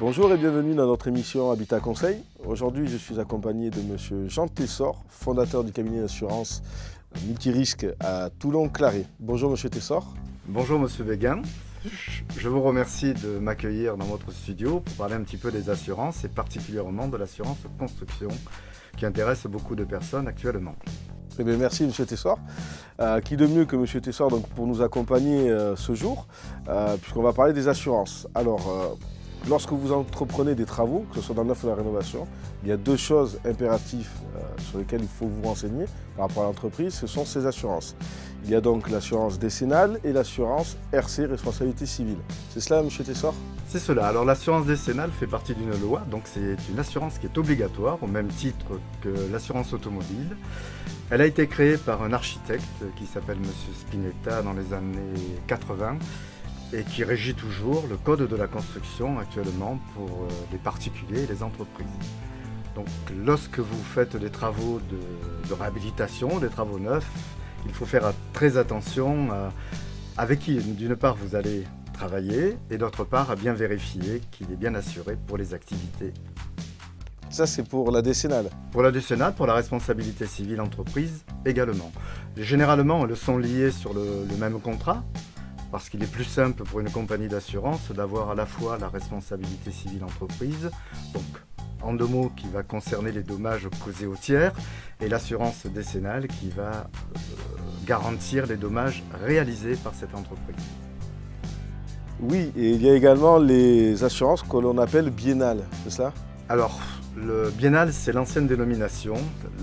Bonjour et bienvenue dans notre émission Habitat Conseil. Aujourd'hui, je suis accompagné de M. Jean Tessor, fondateur du cabinet d'assurance multirisque à Toulon-Claré. Bonjour M. Tessor. Bonjour M. Béguin. Je vous remercie de m'accueillir dans votre studio pour parler un petit peu des assurances et particulièrement de l'assurance construction qui intéresse beaucoup de personnes actuellement. Eh bien, merci M. Tessor. Qui de mieux que M. Tessor donc, pour nous accompagner ce jour, puisqu'on va parler des assurances. Alors, lorsque vous entreprenez des travaux, que ce soit dans le neuf ou la rénovation, il y a deux choses impératives sur lesquelles il faut vous renseigner par rapport à l'entreprise, ce sont ces assurances. Il y a donc l'assurance décennale et l'assurance RC, responsabilité civile. C'est cela, M. Tessor? C'est cela. Alors l'assurance décennale fait partie d'une loi, donc c'est une assurance qui est obligatoire au même titre que l'assurance automobile. Elle a été créée par un architecte qui s'appelle M. Spinetta dans les années 80 et qui régit toujours le code de la construction actuellement pour les particuliers et les entreprises. Donc lorsque vous faites des travaux de réhabilitation, des travaux neufs, il faut faire très attention avec qui, d'une part, vous allez travailler et d'autre part, à bien vérifier qu'il est bien assuré pour les activités. Ça, c'est pour la décennale. Pour la décennale, pour la responsabilité civile entreprise également. Généralement, elles sont liées sur le même contrat parce qu'il est plus simple pour une compagnie d'assurance d'avoir à la fois la responsabilité civile entreprise, donc en deux mots, qui va concerner les dommages causés aux tiers, et l'assurance décennale qui va garantir les dommages réalisés par cette entreprise. Oui, et il y a également les assurances que l'on appelle biennales, c'est ça? Alors, le biennal, c'est l'ancienne dénomination.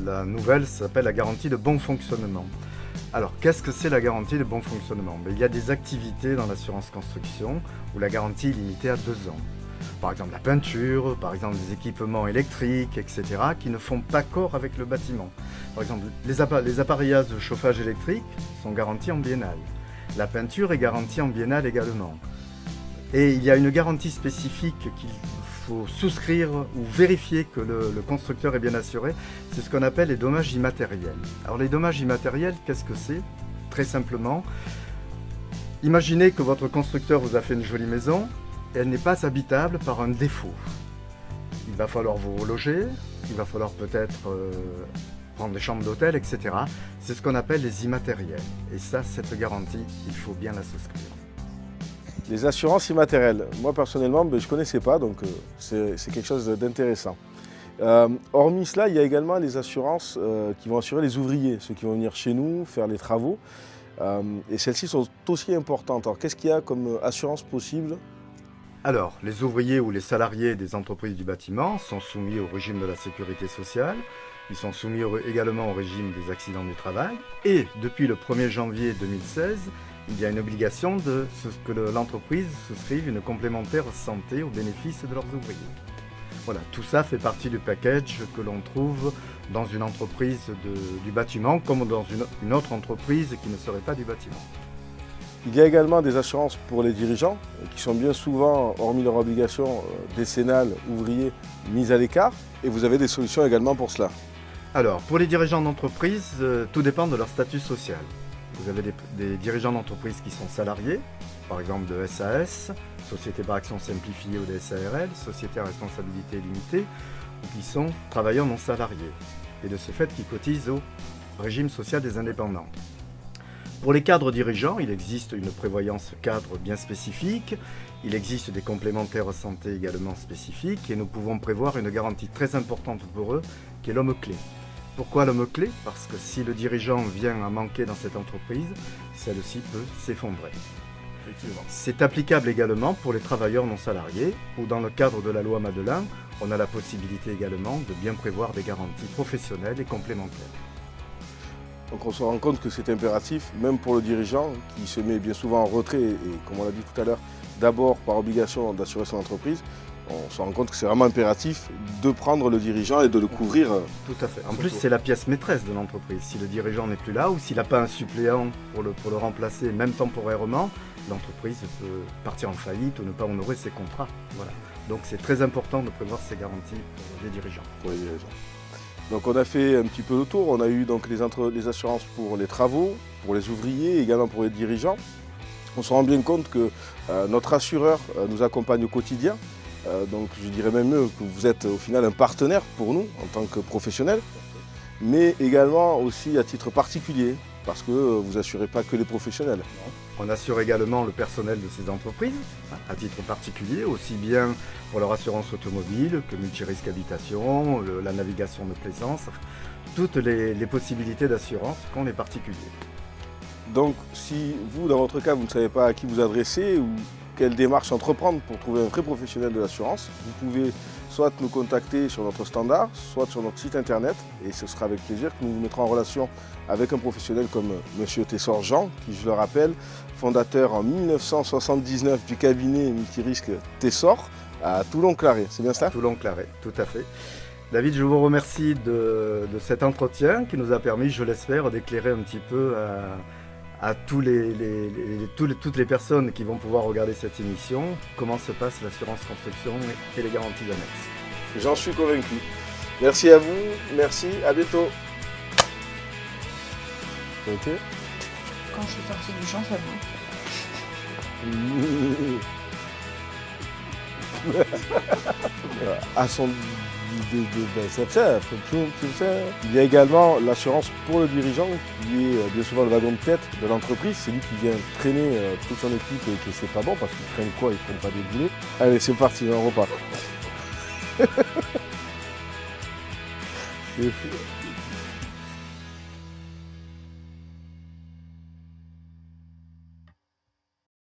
La nouvelle s'appelle la garantie de bon fonctionnement. Alors, qu'est-ce que c'est la garantie de bon fonctionnement? Il y a des activités dans l'assurance construction où la garantie est limitée à 2 ans. Par exemple la peinture, par exemple des équipements électriques, etc., qui ne font pas corps avec le bâtiment. Par exemple, les appareillages de chauffage électrique sont garantis en biennale. La peinture est garantie en biennale également. Et il y a une garantie spécifique qu'il faut souscrire ou vérifier que le constructeur est bien assuré, c'est ce qu'on appelle les dommages immatériels. Alors les dommages immatériels, qu'est-ce que c'est? Très simplement, imaginez que votre constructeur vous a fait une jolie maison, elle n'est pas habitable par un défaut. Il va falloir vous reloger, il va falloir peut-être prendre des chambres d'hôtel, etc. C'est ce qu'on appelle les immatériels. Et ça, cette garantie, il faut bien la souscrire. Les assurances immatérielles. Moi, personnellement, je ne connaissais pas, donc c'est quelque chose d'intéressant. Hormis cela, il y a également les assurances qui vont assurer les ouvriers, ceux qui vont venir chez nous faire les travaux. Et celles-ci sont aussi importantes. Alors, qu'est-ce qu'il y a comme assurance possible ? Alors, les ouvriers ou les salariés des entreprises du bâtiment sont soumis au régime de la sécurité sociale. Ils sont soumis également au régime des accidents du travail. Et depuis le 1er janvier 2016, il y a une obligation de ce que l'entreprise souscrive une complémentaire santé au bénéfice de leurs ouvriers. Voilà, tout ça fait partie du package que l'on trouve dans une entreprise du bâtiment comme dans une autre entreprise qui ne serait pas du bâtiment. Il y a également des assurances pour les dirigeants qui sont bien souvent, hormis leur obligation décennale, ouvriers, mises à l'écart. Et vous avez des solutions également pour cela. Alors, pour les dirigeants d'entreprise, tout dépend de leur statut social. Vous avez des dirigeants d'entreprise qui sont salariés, par exemple de SAS, Société par action simplifiée ou des SARL, Société à responsabilité limitée, ou qui sont travailleurs non salariés, et de ce fait qui cotisent au régime social des indépendants. Pour les cadres dirigeants, il existe une prévoyance cadre bien spécifique, il existe des complémentaires santé également spécifiques, et nous pouvons prévoir une garantie très importante pour eux, qui est l'homme clé. Pourquoi l'homme clé? Parce que si le dirigeant vient à manquer dans cette entreprise, celle-ci peut s'effondrer. C'est applicable également pour les travailleurs non salariés, où dans le cadre de la loi Madelin, on a la possibilité également de bien prévoir des garanties professionnelles et complémentaires. Donc on se rend compte que c'est impératif, même pour le dirigeant, qui se met bien souvent en retrait, et comme on l'a dit tout à l'heure, d'abord par obligation d'assurer son entreprise, on se rend compte que c'est vraiment impératif de prendre le dirigeant et de le couvrir. Tout à fait. En plus, c'est la pièce maîtresse de l'entreprise. Si le dirigeant n'est plus là ou s'il n'a pas un suppléant pour le remplacer, même temporairement, l'entreprise peut partir en faillite ou ne pas honorer ses contrats. Voilà. Donc c'est très important de prévoir ces garanties pour les dirigeants. Pour les dirigeants. Donc on a fait un petit peu le tour, on a eu donc les assurances pour les travaux, pour les ouvriers, également pour les dirigeants. On se rend bien compte que notre assureur nous accompagne au quotidien Donc je dirais même mieux que vous êtes au final un partenaire pour nous en tant que professionnels, mais également aussi à titre particulier, parce que vous assurez pas que les professionnels. On assure également le personnel de ces entreprises, à titre particulier, aussi bien pour leur assurance automobile que multirisque habitation, la navigation de plaisance, toutes les possibilités d'assurance qu'ont les particuliers. Donc si vous, dans votre cas, vous ne savez pas à qui vous adresser ou quelle démarche entreprendre pour trouver un vrai professionnel de l'assurance, vous pouvez soit nous contacter sur notre standard, soit sur notre site internet, et ce sera avec plaisir que nous vous mettrons en relation avec un professionnel comme M. Tessor Jean, qui, je le rappelle, fondateur en 1979 du cabinet multirisque Tessor à Toulon-Claré. C'est bien ça? Toulon-Claré, tout à fait. David, je vous remercie de cet entretien qui nous a permis, je l'espère, d'éclairer un petit peu à toutes les personnes qui vont pouvoir regarder cette émission comment se passe l'assurance construction et les garanties annexes. J'en suis convaincu. Merci à vous, merci, à bientôt. Ok. Quand je suis sortie du champ, ça va. À son c'est ça. Il y a également l'assurance pour le dirigeant, qui est bien souvent le wagon de tête de l'entreprise. C'est lui qui vient traîner toute son équipe et que c'est pas bon parce qu'il traîne quoi? Il traîne pas des boulets. Allez, c'est parti, on repart. C'est fou.